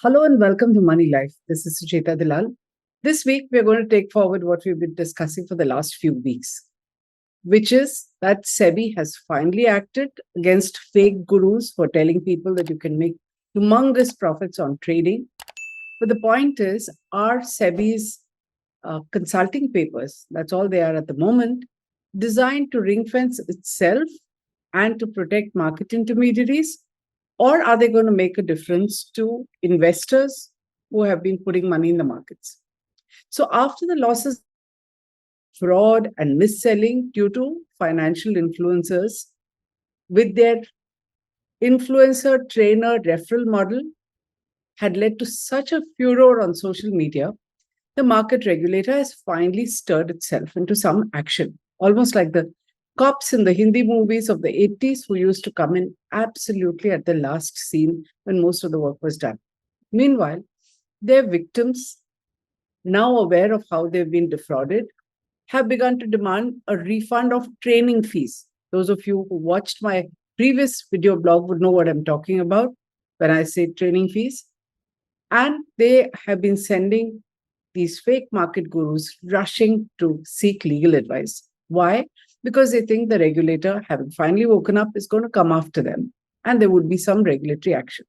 Hello and welcome to Moneylife. This is Sucheta Dalal. This week, we're going to take forward what we've been discussing for the last few weeks, which is that SEBI has finally acted against fake gurus for telling people that you can make humongous profits on trading. But the point is, are SEBI's consulting papers, that's all they are at the moment, designed to ring fence itself and to protect market intermediaries? Or are they going to make a difference to investors who have been putting money in the markets? So after the losses, fraud and mis-selling due to financial influencers with their influencer trainer referral model had led to such a furor on social media, the market regulator has finally stirred itself into some action, almost like the cops in the Hindi movies of the 80s who used to come in absolutely at the last scene when most of the work was done. Meanwhile, their victims, now aware of how they've been defrauded, have begun to demand a refund of training fees. Those of you who watched my previous video blog would know what I'm talking about when I say training fees. And they have been sending these fake market gurus rushing to seek legal advice. Why? Because they think the regulator, having finally woken up, is going to come after them and there would be some regulatory action.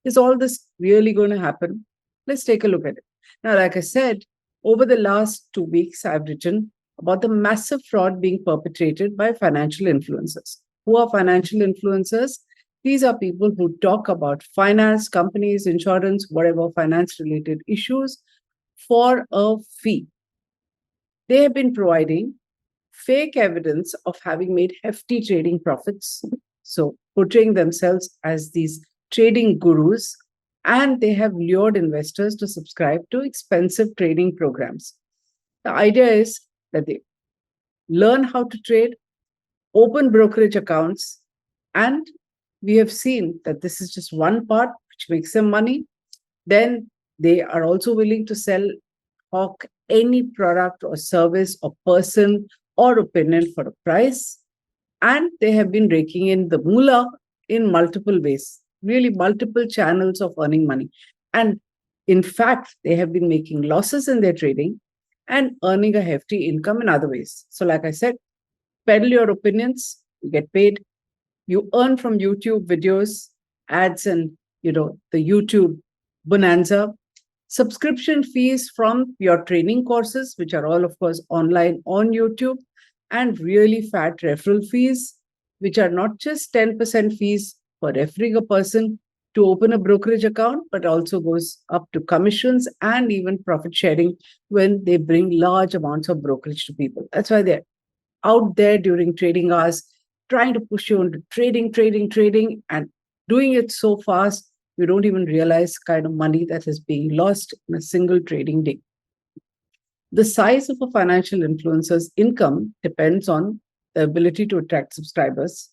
Is all this really going to happen? Let's take a look at it. Now, like I said, over the last 2 weeks, I've written about the massive fraud being perpetrated by financial influencers. Who are financial influencers? These are people who talk about finance, companies, insurance, whatever finance-related issues for a fee. They have been providing fake evidence of having made hefty trading profits, so portraying themselves as these trading gurus, and they have lured investors to subscribe to expensive trading programs. The idea is that they learn how to trade, open brokerage accounts, and we have seen that this is just one part which makes them money. Then they are also willing to sell, hawk any product or service or person or opinion for a price. And they have been raking in the moolah in multiple ways, really multiple channels of earning money. And in fact, they have been making losses in their trading and earning a hefty income in other ways. So like I said, peddle your opinions, you get paid. You earn from YouTube videos, ads, and the YouTube bonanza. Subscription fees from your training courses, which are all, of course, online on YouTube, and really fat referral fees, which are not just 10% fees for referring a person to open a brokerage account, but also goes up to commissions and even profit sharing when they bring large amounts of brokerage to people. That's why they're out there during trading hours, trying to push you into trading, and doing it so fast, you don't even realize kind of money that is being lost in a single trading day. The size of a financial influencer's income depends on the ability to attract subscribers,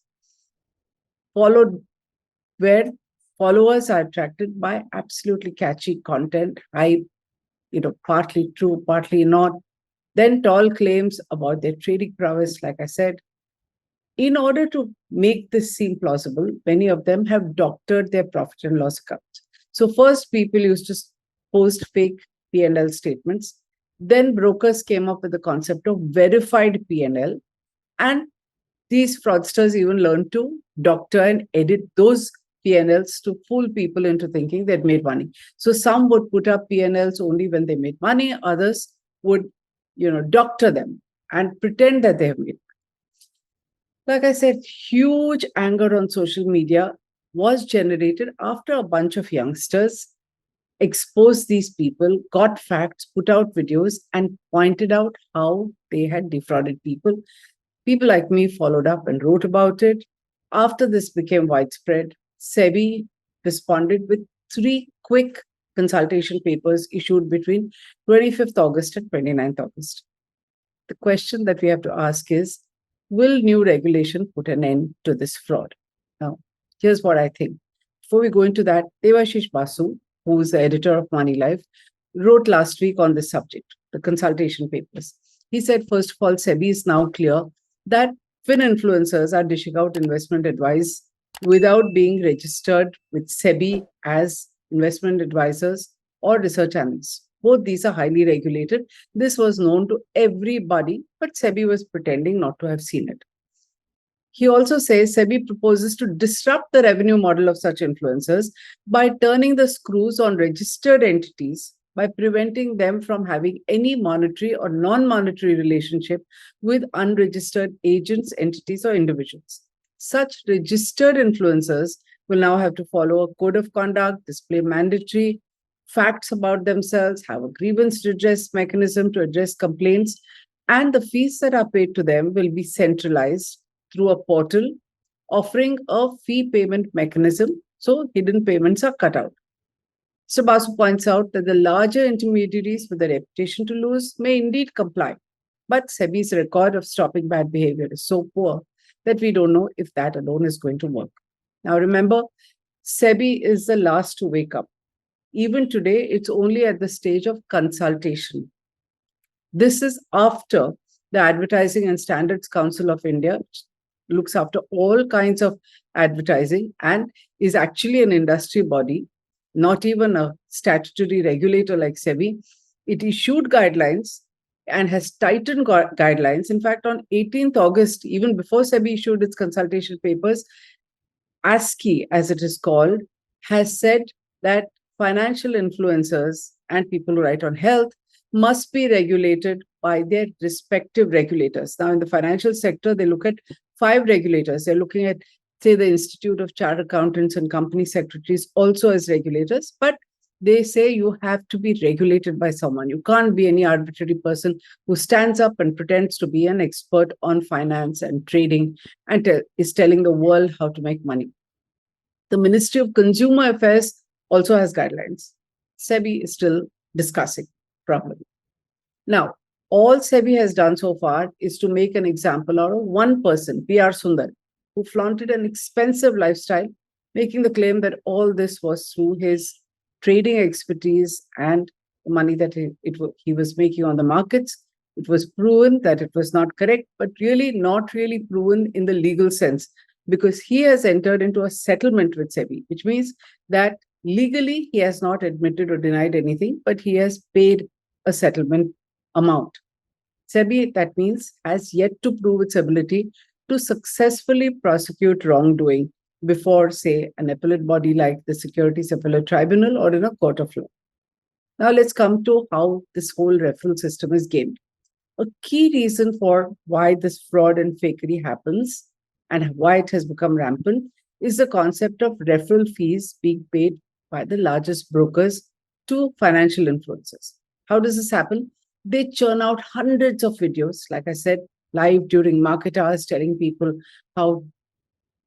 followed where followers are attracted by absolutely catchy content, hype, partly true, partly not, then tall claims about their trading prowess, like I said. In order to make this seem plausible, many of them have doctored their profit and loss accounts. So first, people used to post fake P&L statements. Then brokers came up with the concept of verified P&L. And these fraudsters even learned to doctor and edit those P&Ls to fool people into thinking they'd made money. So some would put up P&Ls only when they made money. Others would, doctor them and pretend that they have made money. Like I said, huge anger on social media was generated after a bunch of youngsters exposed these people, got facts, put out videos, and pointed out how they had defrauded people. People like me followed up and wrote about it. After this became widespread, SEBI responded with 3 quick consultation papers issued between 25th August and 29th August. The question that we have to ask is, will new regulation put an end to this fraud? Now, here's what I think. Before we go into that, Devashish Basu, who is the editor of Moneylife, wrote last week on this subject, the consultation papers. He said, first of all, SEBI is now clear that fin-influencers are dishing out investment advice without being registered with SEBI as investment advisors, or research analysts. Both these are highly regulated. This was known to everybody, but SEBI was pretending not to have seen it. He also says SEBI proposes to disrupt the revenue model of such influencers by turning the screws on registered entities by preventing them from having any monetary or non-monetary relationship with unregistered agents, entities, or individuals. Such registered influencers will now have to follow a code of conduct, display mandatory facts about themselves, have a grievance redress mechanism to address complaints, and the fees that are paid to them will be centralized through a portal offering a fee payment mechanism, so hidden payments are cut out. Mr. Basu points out that the larger intermediaries with a reputation to lose may indeed comply, but SEBI's record of stopping bad behavior is so poor that we don't know if that alone is going to work. Now remember, SEBI is the last to wake up. Even today, it's only at the stage of consultation. This is after the Advertising and Standards Council of India, which looks after all kinds of advertising and is actually an industry body, not even a statutory regulator like SEBI. It issued guidelines and has tightened guidelines. In fact, on 18th August, even before SEBI issued its consultation papers, ASCI, as it is called, has said that financial influencers and people who write on health must be regulated by their respective regulators. Now, in the financial sector, they look at 5 regulators. They're looking at, say, the Institute of Chartered Accountants and Company Secretaries also as regulators, but they say you have to be regulated by someone. You can't be any arbitrary person who stands up and pretends to be an expert on finance and trading and is telling the world how to make money. The Ministry of Consumer Affairs also has guidelines. SEBI is still discussing properly. Now, all SEBI has done so far is to make an example out of one person, PR Sundar, who flaunted an expensive lifestyle, making the claim that all this was through his trading expertise and the money that he was making on the markets. It was proven that it was not correct, but really not really proven in the legal sense, because he has entered into a settlement with SEBI, which means that legally he has not admitted or denied anything, but he has paid a settlement amount. SEBI, that means, has yet to prove its ability to successfully prosecute wrongdoing before, say, an appellate body like the Securities Appellate Tribunal or in a court of law. Now let's come to how this whole referral system is gamed. A key reason for why this fraud and fakery happens and why it has become rampant is the concept of referral fees being paid by the largest brokers to financial influencers. How does this happen? They churn out hundreds of videos, like I said, live during market hours, telling people how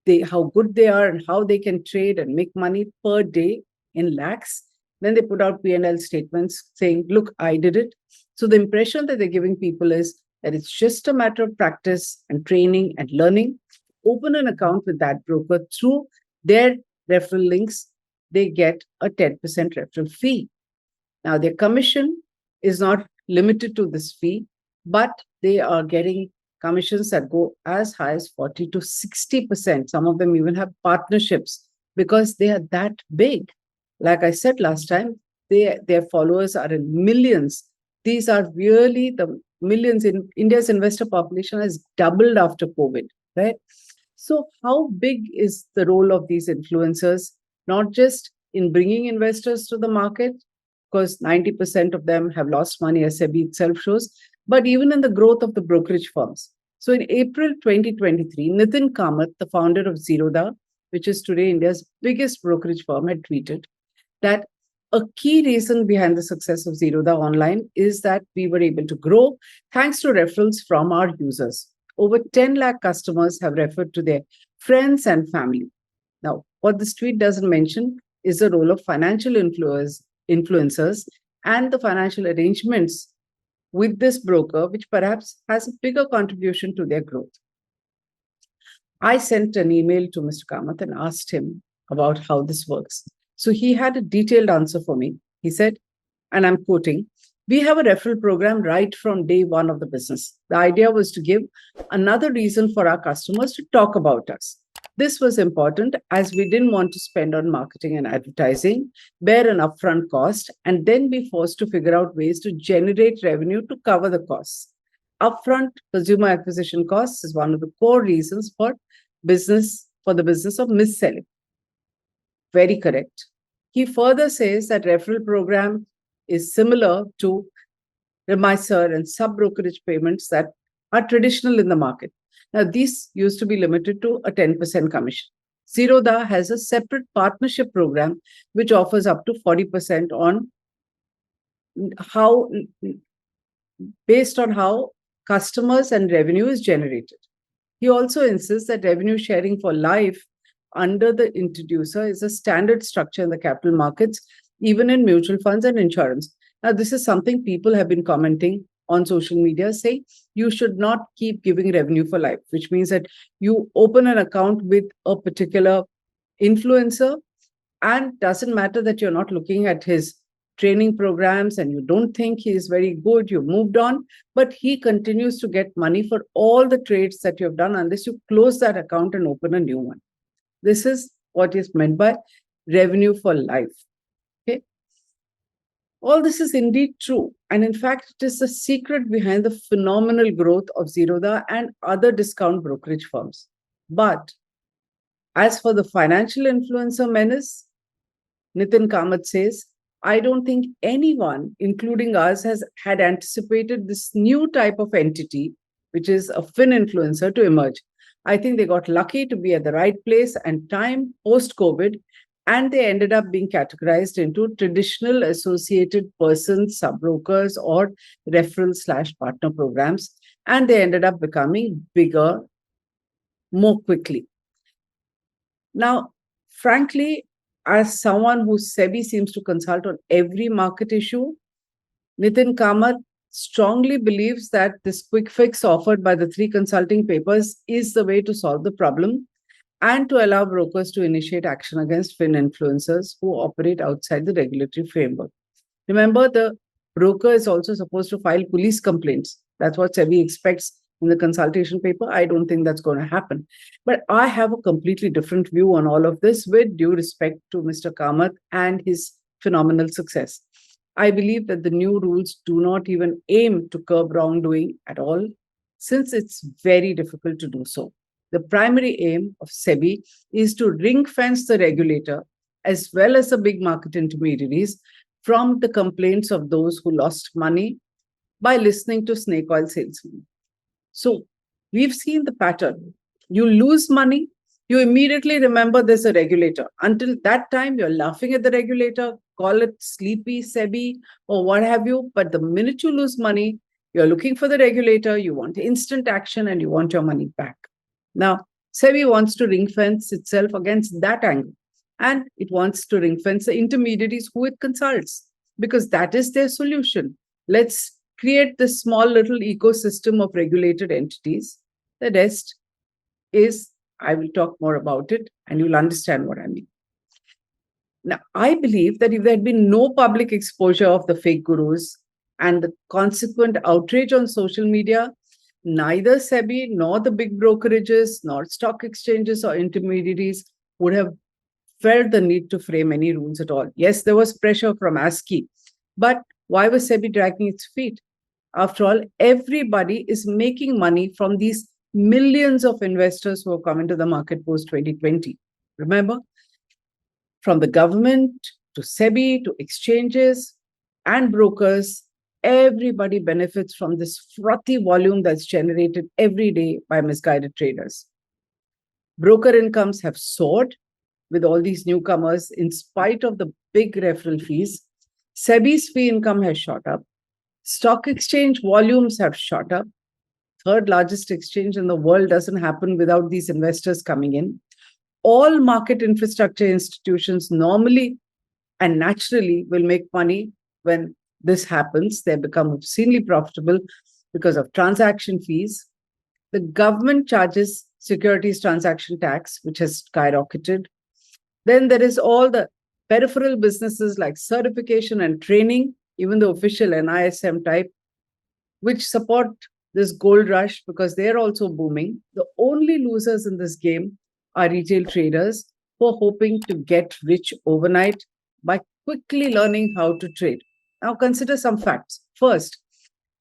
good they are and how they can trade and make money per day in lakhs. Then they put out P&L statements saying, look, I did it. So the impression that they're giving people is that it's just a matter of practice and training and learning. Open an account with that broker through their referral links. They get a 10% referral fee. Now, their commission is not limited to this fee, but they are getting commissions that go as high as 40 to 60%. Some of them even have partnerships because they are that big. Like I said last time, their followers are in millions. These are really the millions. In India's investor population has doubled after COVID, right? So how big is the role of these influencers, not just in bringing investors to the market, because 90% of them have lost money, as SEBI itself shows, but even in the growth of the brokerage firms. So in April 2023, Nitin Kamath, the founder of Zerodha, which is today India's biggest brokerage firm, had tweeted that a key reason behind the success of Zerodha online is that we were able to grow thanks to referrals from our users. Over 10 lakh customers have referred to their friends and family. Now, what this tweet doesn't mention is the role of financial influencers and the financial arrangements with this broker, which perhaps has a bigger contribution to their growth. I sent an email to Mr. Kamath and asked him about how this works. So he had a detailed answer for me. He said, and I'm quoting, "We have a referral program right from day one of the business. The idea was to give another reason for our customers to talk about us. This was important as we didn't want to spend on marketing and advertising, bear an upfront cost, and then be forced to figure out ways to generate revenue to cover the costs. Upfront consumer acquisition costs is one of the core reasons for the business of mis-selling. Very correct. He further says that referral program is similar to remisier and sub-brokerage payments that are traditional in the market. Now, these used to be limited to a 10% commission. Zerodha has a separate partnership program which offers up to 40% on based on how customers and revenue is generated. He also insists that revenue sharing for life under the introducer is a standard structure in the capital markets, even in mutual funds and insurance. Now, this is something people have been commenting on social media, saying you should not keep giving revenue for life, which means that you open an account with a particular influencer, and doesn't matter that you're not looking at his training programs and you don't think he is very good, you moved on, but he continues to get money for all the trades that you have done unless you close that account and open a new one. This is what is meant by revenue for life. Okay. All this is indeed true. And in fact, it is the secret behind the phenomenal growth of Zerodha and other discount brokerage firms. But as for the financial influencer menace, Nitin Kamath says, I don't think anyone, including us, has had anticipated this new type of entity, which is a fin influencer, to emerge. I think they got lucky to be at the right place and time post-COVID, and they ended up being categorized into traditional associated persons, sub-brokers, or referral/partner programs, and they ended up becoming bigger more quickly. Now, frankly, as someone who SEBI seems to consult on every market issue, Nitin Kamath strongly believes that this quick fix offered by the 3 consulting papers is the way to solve the problem and to allow brokers to initiate action against fin influencers who operate outside the regulatory framework. Remember, the broker is also supposed to file police complaints. That's what SEBI expects in the consultation paper. I don't think that's going to happen. But I have a completely different view on all of this, with due respect to Mr. Kamath and his phenomenal success. I believe that the new rules do not even aim to curb wrongdoing at all, since it's very difficult to do so. The primary aim of SEBI is to ring-fence the regulator as well as the big market intermediaries from the complaints of those who lost money by listening to snake oil salesmen. So we've seen the pattern. You lose money, you immediately remember there's a regulator. Until that time, you're laughing at the regulator, call it sleepy SEBI or what have you. But the minute you lose money, you're looking for the regulator, you want instant action, and you want your money back. Now, SEBI wants to ring fence itself against that angle. And it wants to ring fence the intermediaries who it consults, because that is their solution. Let's create this small little ecosystem of regulated entities. The rest is, I will talk more about it and you'll understand what I mean. Now, I believe that if there had been no public exposure of the fake gurus and the consequent outrage on social media, neither SEBI nor the big brokerages, nor stock exchanges or intermediaries would have felt the need to frame any rules at all. Yes, there was pressure from ASCI, but why was SEBI dragging its feet? After all, everybody is making money from these millions of investors who have come into the market post-2020. Remember, from the government to SEBI to exchanges and brokers, everybody benefits from this frothy volume that's generated every day by misguided traders. Broker incomes have soared with all these newcomers in spite of the big referral fees. SEBI's fee income has shot up. Stock exchange volumes have shot up. Third largest exchange in the world doesn't happen without these investors coming in. All market infrastructure institutions normally and naturally will make money when this happens. They become obscenely profitable because of transaction fees. The government charges securities transaction tax, which has skyrocketed. Then there is all the peripheral businesses like certification and training, even the official NISM type, which support this gold rush because they're also booming. The only losers in this game are retail traders who are hoping to get rich overnight by quickly learning how to trade. Now, consider some facts. First,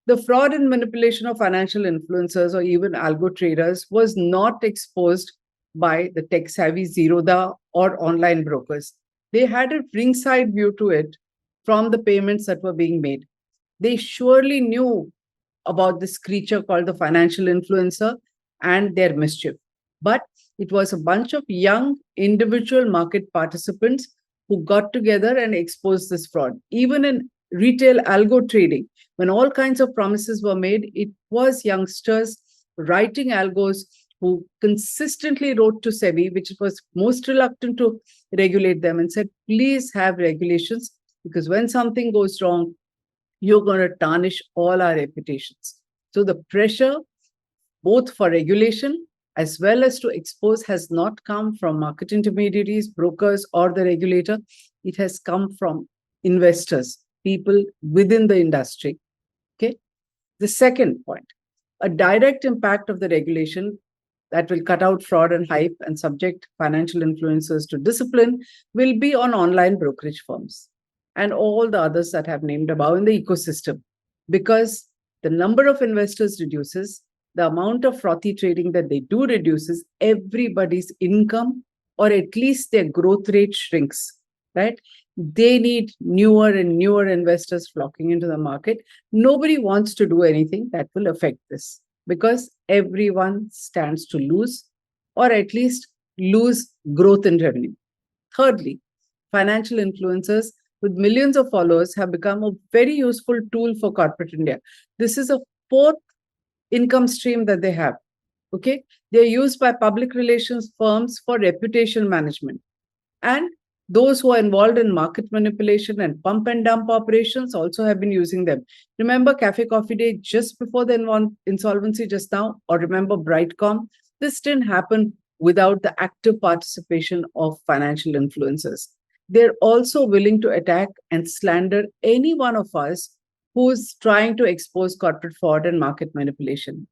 the fraud and manipulation of financial influencers or even algo traders was not exposed by the tech savvy Zerodha or online brokers. They had a ringside view to it from the payments that were being made. They surely knew about this creature called the financial influencer and their mischief. But it was a bunch of young individual market participants who got together and exposed this fraud. Even in retail algo trading, when all kinds of promises were made, it was youngsters writing algos who consistently wrote to SEBI, which was most reluctant to regulate them, and said, please have regulations, because when something goes wrong, you're going to tarnish all our reputations. So the pressure, both for regulation as well as to expose, has not come from market intermediaries, brokers, or the regulator. It has come from investors, people within the industry. Okay. The second point, a direct impact of the regulation that will cut out fraud and hype and subject financial influencers to discipline will be on online brokerage firms and all the others that have named above in the ecosystem, because the number of investors reduces, the amount of frothy trading that they do reduces, everybody's income or at least their growth rate shrinks, right? They need newer and newer investors flocking into the market. Nobody wants to do anything that will affect this because everyone stands to lose or at least lose growth in revenue. Thirdly, financial influencers with millions of followers have become a very useful tool for corporate India. This is a fourth income stream that they have. Okay, they're used by public relations firms for reputation management, and those who are involved in market manipulation and pump and dump operations also have been using them. Remember Cafe Coffee Day just before the insolvency just now, or remember Brightcom? This didn't happen without the active participation of financial influencers. They're also willing to attack and slander any one of us who's trying to expose corporate fraud and market manipulation.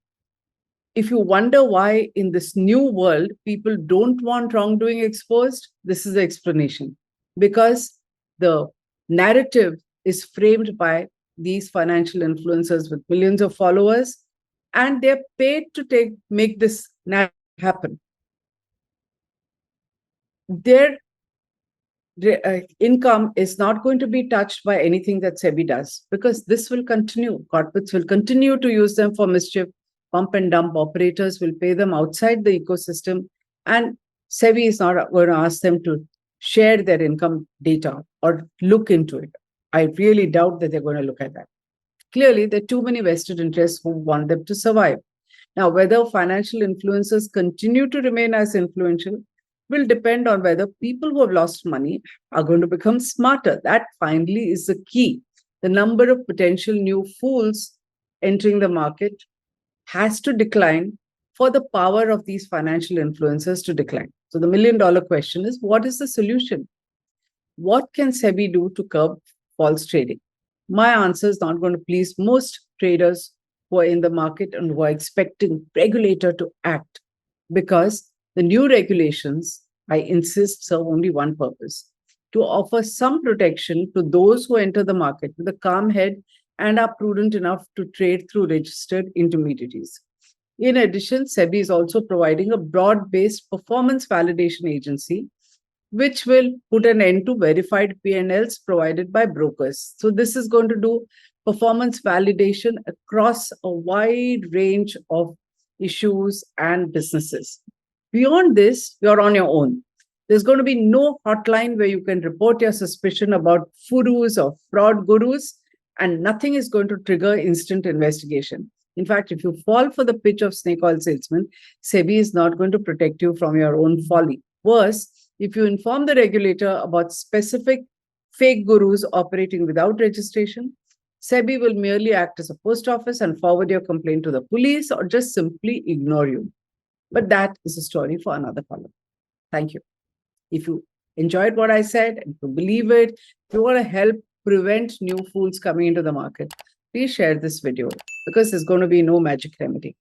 If you wonder why in this new world people don't want wrongdoing exposed, this is the explanation. Because the narrative is framed by these financial influencers with millions of followers, and they're paid to make this narrative happen. Their income is not going to be touched by anything that SEBI does, because this will continue. Corporates will continue to use them for mischief. Pump and dump operators will pay them outside the ecosystem, and SEBI is not going to ask them to share their income data or look into it. I really doubt that they're going to look at that. Clearly, there are too many vested interests who want them to survive. Now, whether financial influencers continue to remain as influential will depend on whether people who have lost money are going to become smarter. That finally is the key. The number of potential new fools entering the market has to decline for the power of these financial influencers to decline. So the million-dollar question is, what is the solution? What can SEBI do to curb false trading? My answer is not going to please most traders who are in the market and who are expecting regulator to act, because the new regulations, I insist, serve only one purpose: to offer some protection to those who enter the market with a calm head and are prudent enough to trade through registered intermediaries. In addition, SEBI is also providing a broad-based performance validation agency, which will put an end to verified P&Ls provided by brokers. So this is going to do performance validation across a wide range of issues and businesses. Beyond this, you're on your own. There's going to be no hotline where you can report your suspicion about furus or fraud gurus, and nothing is going to trigger instant investigation. In fact, if you fall for the pitch of snake oil salesman, SEBI is not going to protect you from your own folly. Worse, if you inform the regulator about specific fake gurus operating without registration, SEBI will merely act as a post office and forward your complaint to the police or just simply ignore you. But that is a story for another column. Thank you. If you enjoyed what I said, and you believe it, if you want to help prevent new fools coming into the market, please share this video, because there's going to be no magic remedy.